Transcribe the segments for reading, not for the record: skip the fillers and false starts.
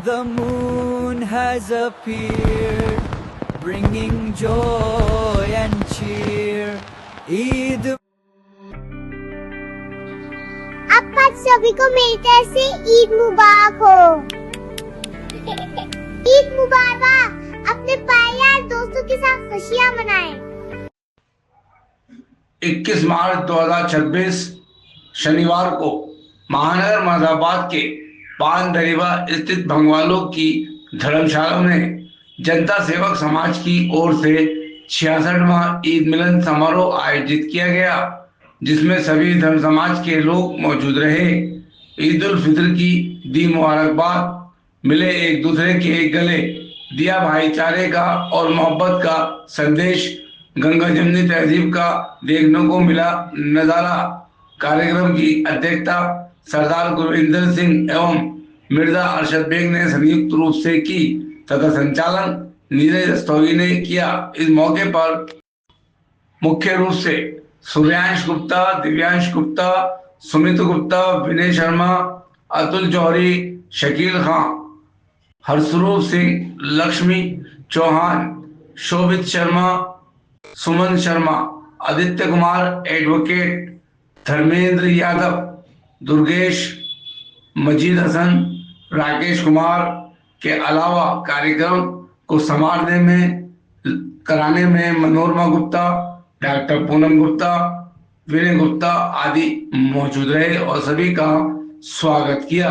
The moon has appeared, bringing joy and cheer. Eid. आप सभी को मेरी तरफ से ईद मुबारक हो। ईद मुबारक। अपने परिवार दोस्तों के साथ खुशियां मनाएं। 21 मार्च 2026 शनिवार को महानगर मर्दाबाद के पान दरीवा स्थित भंगवालों की धर्मशाला में जनता सेवक समाज की ओर से 66वां ईद मिलन समारोह आयोजित किया गया, जिसमें सभी धर्म समाज के लोग मौजूद रहे। ईद उल फित्र की दी मुबारकबाद, मिले एक दूसरे के गले, दिया भाईचारे का और मोहब्बत का संदेश। गंगा जमनी तहजीब का देखने को मिला नजारा। कार्यक्रम की अध्यक्षता सरदार गुरविंदर सिंह एवं मिर्जा अरशद बेग ने संयुक्त रूप से की तथा संचालन नीरज रस्तोगी ने किया। इस मौके पर मुख्य रूप से सूर्यांश गुप्ता, दिव्यांश गुप्ता, सुमित गुप्ता, विनय शर्मा, अतुल जौहरी, शकील खान, हर्षरूप सिंह, लक्ष्मी चौहान, शोभित शर्मा, सुमन शर्मा, आदित्य कुमार, एडवोकेट धर्मेंद्र यादव, दुर्गेश, मजीद हसन, राकेश कुमार के अलावा कार्यक्रम को कराने में मनोरमा गुप्ता, डॉक्टर पूनम गुप्ता, विनय गुप्ता आदि मौजूद रहे और सभी का स्वागत किया।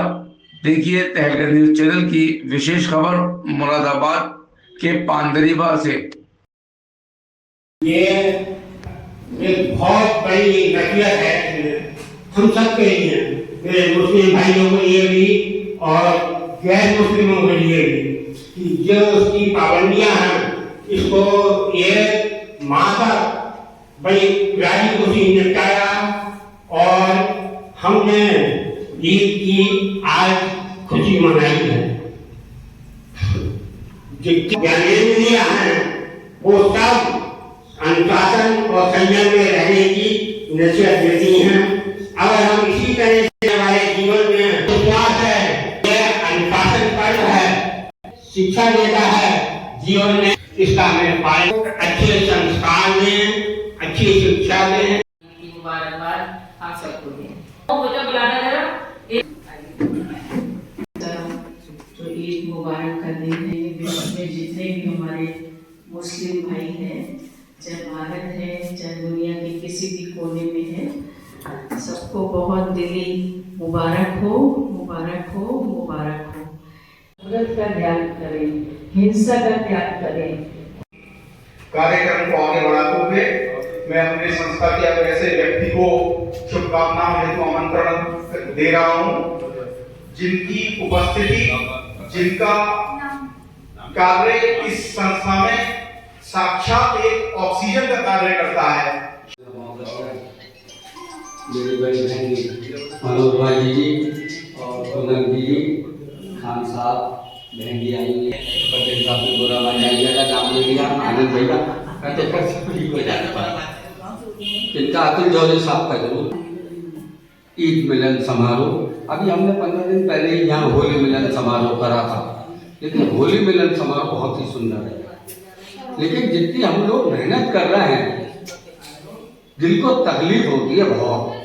देखिए तहलका न्यूज चैनल की विशेष खबर मुरादाबाद के पानदरीवा से। ये एक बहुत बड़ी नसीहत है हम सब के लिए, मेरे मुस्लिम भाइयों के लिए भी और गैर मुस्लिमों के लिए भी, कि जो उसकी पाबंदियां हैं इसको ये माता बड़ी प्यारी खुशी निपटाया और हमने ईद की आज खुशी मनाई है। जितनी ज्ञानेंद्रियां हैं वो सब अनुशासन और संयम में रहने की नसीहत देती हैं। अगर हम इसी तरह से हमारे जीवन में विश्वास है, यह अनुशासन पर्व है, शिक्षा देता है जीवन में, इसका हमें पालन, अच्छे संस्कार दें, अच्छी शिक्षा दें। मुबारकबाद आप सबको दें। तो ईद मुबारक का दिन है। विश्व में जितने भी हमारे मुस्लिम भाई हैं, चाहे भारत है चाहे दुनिया के किसी भी कोने में है, सबको बहुत दिली मुबारक हो, मुबारक हो, मुबारक हो। कुदरत का ध्यान करें, हिंसा का त्याग करें। कार्यक्रम को आगे बढ़ाते हुए मैं अपने संस्था के अब ऐसे व्यक्ति को शुभकामनाएं हेतु आमंत्रण दे रहा हूं, जिनकी उपस्थिति, जिनका कार्य इस संस्था में साक्षात एक ऑक्सीजन का कार्य करता है। मेरी बड़ी बहन मनोरमा जी और पूनम जी, खान साहब बहन जी आई है, पटेल साहब ने बुरा मान जाएगा नाम ले लिया, आनंद भैया कहते इनका अतुल जौहरी साहब का जरूर ईद मिलन समारोह। अभी हमने 15 दिन पहले ही यहाँ होली मिलन समारोह करा था, लेकिन होली मिलन समारोह बहुत ही सुंदर है। लेकिन जितनी हम लोग मेहनत कर रहे हैं, दिल को तकलीफ होती है बहुत।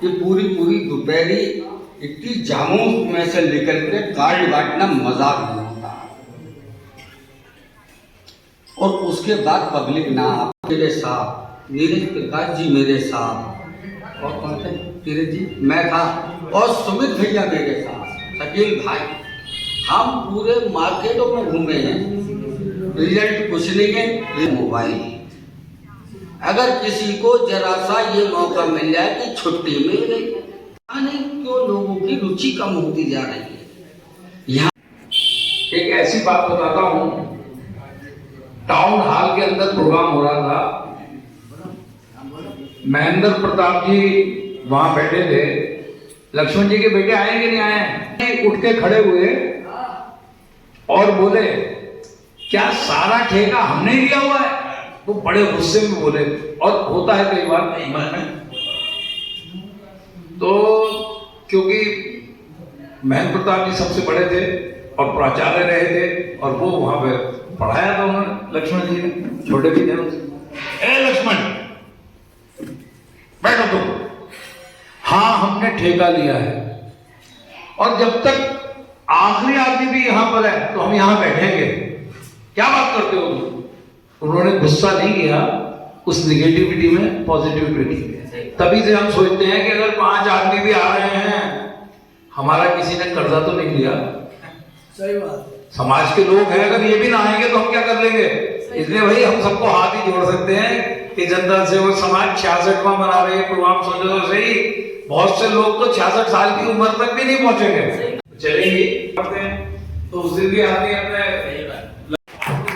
ये पूरी दोपहरी इतनी जामों में से निकल के कार्ड बांटना मजाक नहीं होता, और उसके बाद पब्लिक ना मेरे साथ नीरज प्रकाश जी मेरे साथ, और कौन थे नीरज जी, मैं था, और सुमित भैया मेरे साथ, शकील भाई, हम पूरे मार्केटों में घूमे हैं। रिजल्ट कुछ नहीं है, ये मोबाइल। अगर किसी को जरा सा ये मौका मिल जाए कि छुट्टी मिल गई, नहीं क्यों लोगों की रुचि कम होती जा रही है। यहाँ एक ऐसी बात बताता हूँ, टाउन हॉल के अंदर प्रोग्राम हो रहा था, महेंद्र प्रताप जी वहां बैठे थे, लक्ष्मण जी के बेटे आए कि नहीं आए, उठ के खड़े हुए और बोले क्या सारा ठेका हमने लिया हुआ है? वो बड़े गुस्से में बोले, और होता है कई बार मन में। तो क्योंकि महेंद्र प्रताप जी सबसे बड़े थे और प्राचार्य रहे थे और वो वहां पे पढ़ाया था उन्होंने, लक्ष्मण जी ने, छोटे भी थे उनसे। ए लक्ष्मण बैठो तुम। हाँ हमने ठेका लिया है और जब तक आखिरी आदमी भी यहाँ पर है तो हम यहाँ बैठेंगे। क्या बात करते हो तुम? उन्होंने गुस्सा नहीं किया, उस निगेटिविटी में पॉजिटिविटी की। तभी से हम सोचते हैं कि अगर 5 आदमी भी आ रहे हैं, हमारा किसी ने कर्जा तो नहीं लिया। सही बात। समाज के लोग हैं, अगर ये भी ना आएंगे तो हम क्या कर लेंगे? इसलिए भाई हम सबको हाथ ही जोड़ सकते हैं कि जनता सेवक समाज 66वां मना रहे हैं प्रोग्राम। सोचो तो सही, बहुत से लोग तो 66 साल की उम्र तक भी नहीं पहुंचेंगे, चलेंगे तो उस दिन भी आदमी अपने।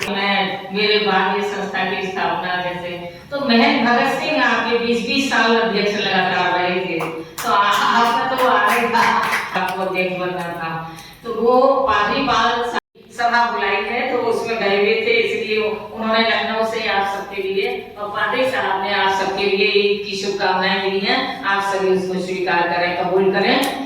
मैं मेरे बाद ये संस्था की स्थापना जैसे तो महन भगत सिंह आपके 20-20 साल अध्यक्ष लगातार रहे थे, तो आपका तो आ रहा था, आपको अध्यक्ष बनना था, तो वो पादरी पाल सभा बुलाई है तो उसमें गए हुए थे, इसलिए उन्होंने लखनऊ से आप सबके लिए और पादरी साहब ने आप सबके लिए ईद की शुभकामनाएं दी हैं। आप सभी उसको स्वीकार करें, कबूल करें।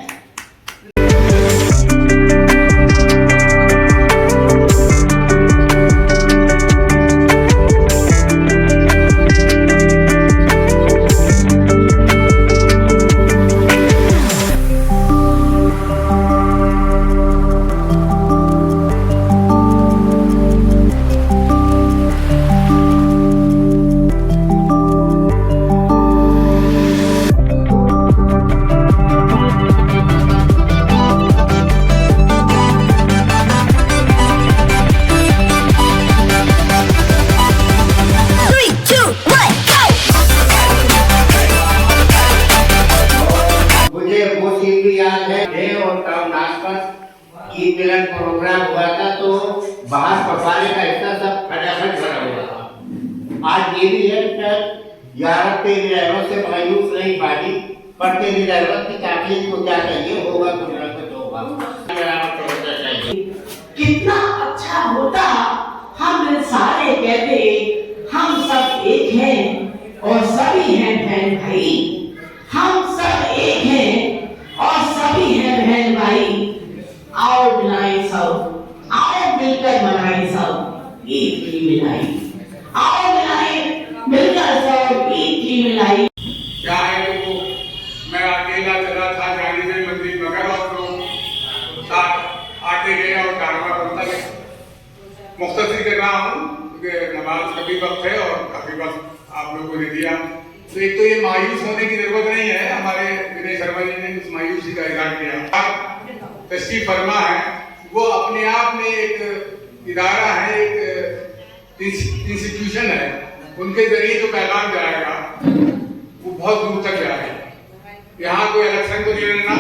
ईद मिलन प्रोग्राम हुआ था तो बाहर पकवाने का इतना सब फटाफट भरा हुआ था। आज ये भी है कि यार तेरी रहमत से मायूस नहीं पानी, पर तेरी रहमत की ताकीद को क्या चाहिए होगा कुदरत होगा। कितना अच्छा होता हम सारे कहते हम सब एक हैं और सभी हैं बहन भाई, हम सब एक हैं और सभी हैं बहन भाई। आओ मिलाएं सब, आओ मिलकर मनाएं सब ईद की मिलाई, आओ मिलाएं मिलकर सब ईद की मिलाई। क्या है वो मैं अकेला चला था जाने में मंदिर मगर और लोग साथ आते गए और कारवा बनता गया। मुख्तसर कर रहा हूँ क्योंकि नमाज कभी वक्त है और काफी वक्त आप लोगों ने दिया, तो एक तो ये मायूस होने की जरूरत नहीं है। हमारे विनय शर्मा जी ने उस मायूसी का इजहार किया। तशरीफ फरमा है वो अपने आप में एक इदारा है, एक इंस्टीट्यूशन है, उनके जरिए जो पैगाम जाएगा वो बहुत दूर तक जाएगा। यहाँ कोई इलेक्शन को नहीं लेना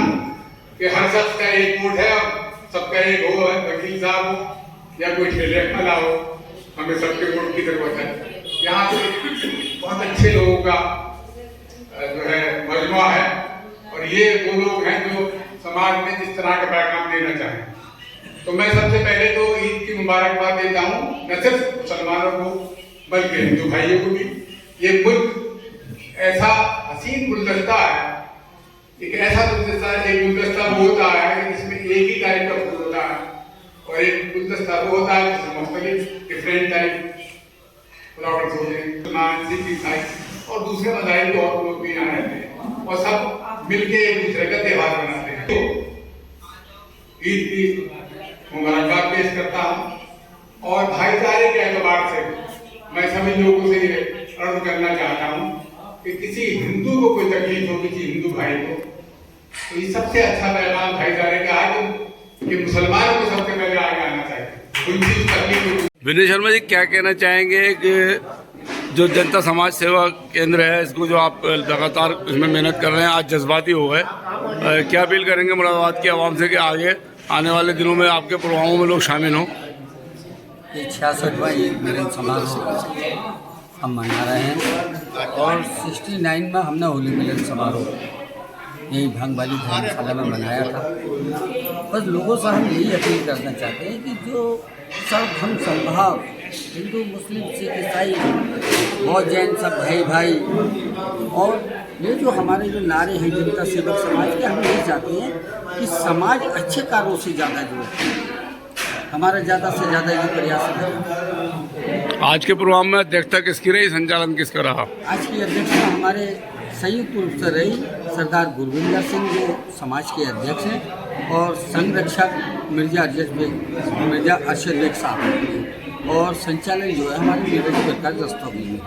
कि हर शख्स का एक वोट है और सबका एक हो, वकील साहब हो या कोई ठेले वाला हो, हमें सबके वोट की जरूरत है। यहाँ पे बहुत अच्छे लोगों का जो है मजमा है और ये वो लोग हैं जो समाज में जिस तरह का पैगाम देना चाहें। तो मैं सबसे पहले तो ईद की मुबारकबाद देता हूँ न सिर्फ मुसलमानों को बल्कि हिंदू भाइयों को भी। ये मुल्क ऐसा हसीन गुलदस्ता है, एक ऐसा गुलदस्ता, एक गुलदस्ता वो होता है जिसमें एक ही टाइप का फूल होता है और एक गुलदस्ता वो होता है जिसमें मुख्तलिफ डिफरेंट टाइप फ्लावर्स होते हैं, मुसलमान, सिख, ईसाई और दूसरे मज़ाहिब के और लोग भी यहाँ रहते हैं और सब मिलके एक दूसरे का त्योहार मनाते हैं। तो ईद की मुबारकबाद पेश करता हूँ और भाईचारे के एतबार से मैं सभी लोगों से अर्ज करना चाहता हूँ कि किसी हिंदू को कोई तकलीफ हो, किसी हिंदू भाई को, तो ये सबसे अच्छा पैगाम भाईचारे का है कि मुसलमानों को सबसे पहले आगे आना चाहिए। उनकी तकलीफ। विनय शर्मा जी क्या कहना चाहेंगे कि जो जनता समाज सेवा केंद्र है इसको जो आप लगातार इसमें मेहनत कर रहे हैं, आज जज्बाती हो गए, क्या अपील करेंगे मुरादाबाद की आवाम से कि आगे आने वाले दिनों में आपके प्रोग्रामों में लोग शामिल हों? ये 66वां ईद मिलन समारोह हम मना रहे हैं और 69 में हमने होली मिलन समारोह यही भंगवाली धर्मशाला में मनाया था। बस लोगों से हम यही अपील करना चाहते हैं कि जो सब हम सद्भाव हिंदू मुस्लिम सिख ईसाई बौद्ध जैन सब भाई भाई, और ये जो हमारे जो नारे हैं जनता सेवक समाज के, हम यही चाहते हैं कि समाज अच्छे कार्यों से ज़्यादा जुड़े। हमारा ज़्यादा से ज़्यादा ये प्रयास है। आज के प्रोग्राम में अध्यक्षता किसकी रही, संचालन किसका रहा? आज की अध्यक्षता हमारे संयुक्त रूप से रही सरदार गुरविंदर सिंह जो समाज के अध्यक्ष हैं और संरक्षक मिर्जा अरशद बेग साहब, और संचालन जो है हमारे नीरज प्रकाश दस्तोगी में।